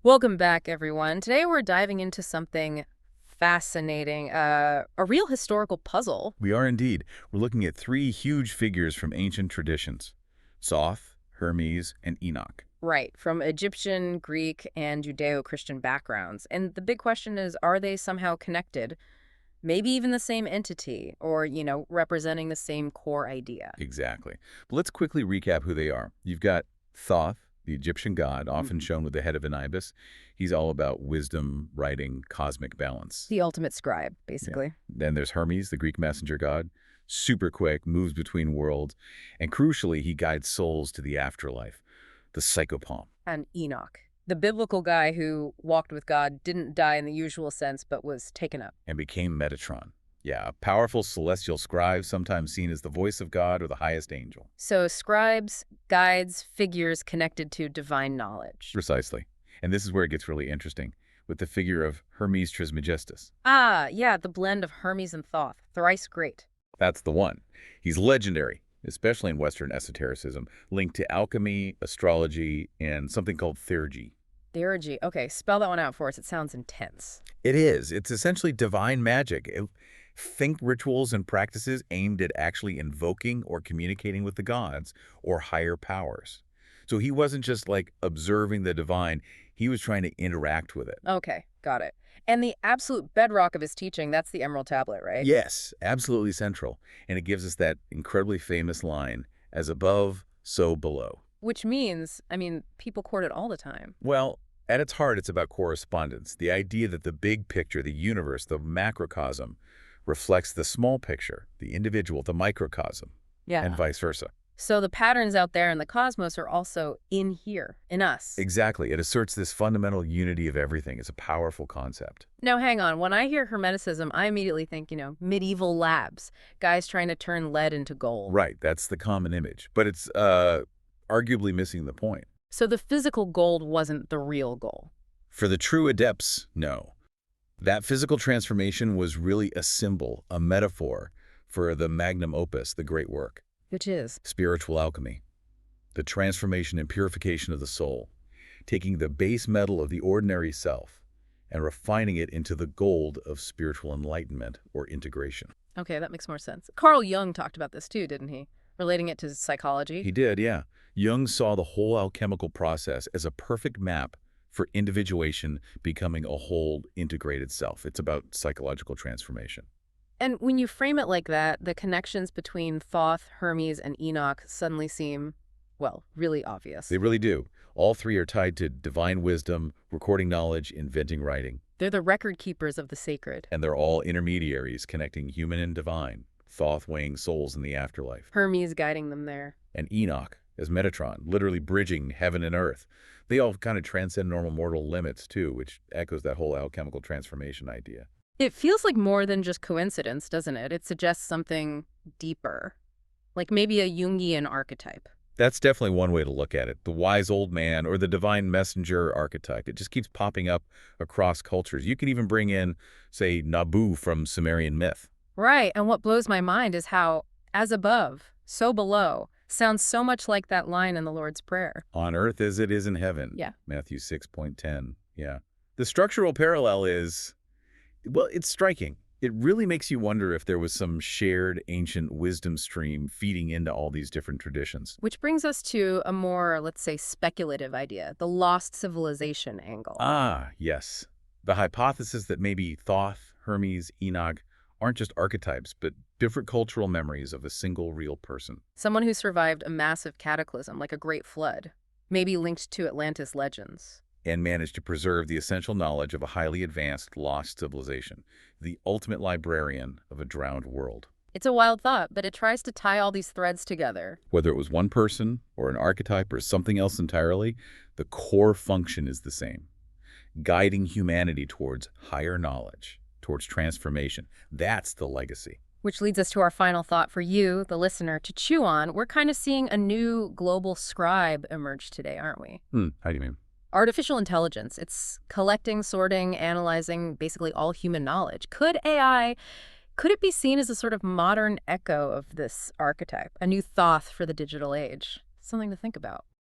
Welcome back, everyone. Today we're diving into something fascinating, a real historical puzzle. We are indeed. We're looking at three huge figures from ancient traditions: Thoth, Hermes, and Enoch. Right, from Egyptian, Greek, and Judeo-Christian backgrounds. And the big question is, are they somehow connected? Maybe even the same entity, or, representing the same core idea. Exactly. But let's quickly recap who they are. You've got Thoth, the Egyptian god, often shown with the head of an ibis. He's all about wisdom, writing, cosmic balance. The ultimate scribe, Yeah. basically. Then there's Hermes, the Greek messenger god. Super quick, moves between worlds, and crucially, he guides souls to the afterlife, the psychopomp. And Enoch, the biblical guy who walked with God, didn't die in the usual sense, but was taken up. And became Metatron. Yeah, a powerful celestial scribe, sometimes seen as the voice of God or the highest angel. So scribes, guides, figures connected to divine knowledge. Precisely. And this is where it gets really interesting, with the figure of Hermes Trismegistus. Ah, yeah, the blend of Hermes and Thoth. Thrice great. That's the one. He's legendary, especially in Western esotericism, linked to alchemy, astrology, and something called theurgy. Theurgy. Okay, spell that one out for us. It sounds intense. It is. It's essentially divine magic. Think rituals and practices aimed at actually invoking or communicating with the gods or higher powers. So he wasn't just like observing the divine, he was trying to interact with it. Okay, got it. And the absolute bedrock of his teaching, that's the Emerald Tablet, right? Yes, absolutely central. And it gives us that incredibly famous line, as above, so below. Which means, people quote it all the time. Well, at its heart, it's about correspondence, the idea that the big picture, the universe, the macrocosm, reflects the small picture, the individual, the microcosm, Yeah. and vice versa. So the patterns out there in the cosmos are also in here, in us. Exactly. It asserts this fundamental unity of everything. It's a powerful concept. Now, hang on. When I hear Hermeticism, I immediately think, medieval labs, guys trying to turn lead into gold. Right. That's the common image. But it's arguably missing the point. So the physical gold wasn't the real goal. For the true adepts, no. That physical transformation was really a symbol, a metaphor for the magnum opus, the great work. Which is? Spiritual alchemy, the transformation and purification of the soul, taking the base metal of the ordinary self and refining it into the gold of spiritual enlightenment or integration. Okay, that makes more sense. Carl Jung talked about this too, didn't he? Relating it to psychology. He did, yeah. Jung saw the whole alchemical process as a perfect map for individuation becoming a whole integrated self. It's about psychological transformation. And when you frame it like that, the connections between Thoth, Hermes, and Enoch suddenly seem, well, really obvious. They really do. All three are tied to divine wisdom, recording knowledge, inventing writing. They're the record keepers of the sacred. And they're all intermediaries connecting human and divine, Thoth weighing souls in the afterlife. Hermes guiding them there. And Enoch as Metatron, literally bridging heaven and earth. They all kind of transcend normal mortal limits, too, which echoes that whole alchemical transformation idea. It feels like more than just coincidence, doesn't it? It suggests something deeper, like maybe a Jungian archetype. That's definitely one way to look at it. The wise old man or the divine messenger archetype. It just keeps popping up across cultures. You can even bring in, say, Nabu from Sumerian myth. Right, and what blows my mind is how, as above, so below, sounds so much like that line in the Lord's Prayer. On earth as it is in heaven. Yeah. Matthew 6.10. Yeah. The structural parallel is, well, it's striking. It really makes you wonder if there was some shared ancient wisdom stream feeding into all these different traditions. Which brings us to a more, let's say, speculative idea, the lost civilization angle. Ah, yes. The hypothesis that maybe Thoth, Hermes, Enoch aren't just archetypes, but different cultural memories of a single real person. Someone who survived a massive cataclysm, like a great flood, maybe linked to Atlantis legends. And managed to preserve the essential knowledge of a highly advanced, lost civilization, the ultimate librarian of a drowned world. It's a wild thought, but it tries to tie all these threads together. Whether it was one person, or an archetype, or something else entirely, the core function is the same. Guiding humanity towards higher knowledge, towards transformation. That's the legacy. Which leads us to our final thought for you, the listener, to chew on. We're kind of seeing a new global scribe emerge today, aren't we? How do you mean? Artificial intelligence. It's collecting, sorting, analyzing basically all human knowledge. Could it be seen as a sort of modern echo of this archetype, a new Thoth for the digital age? Something to think about.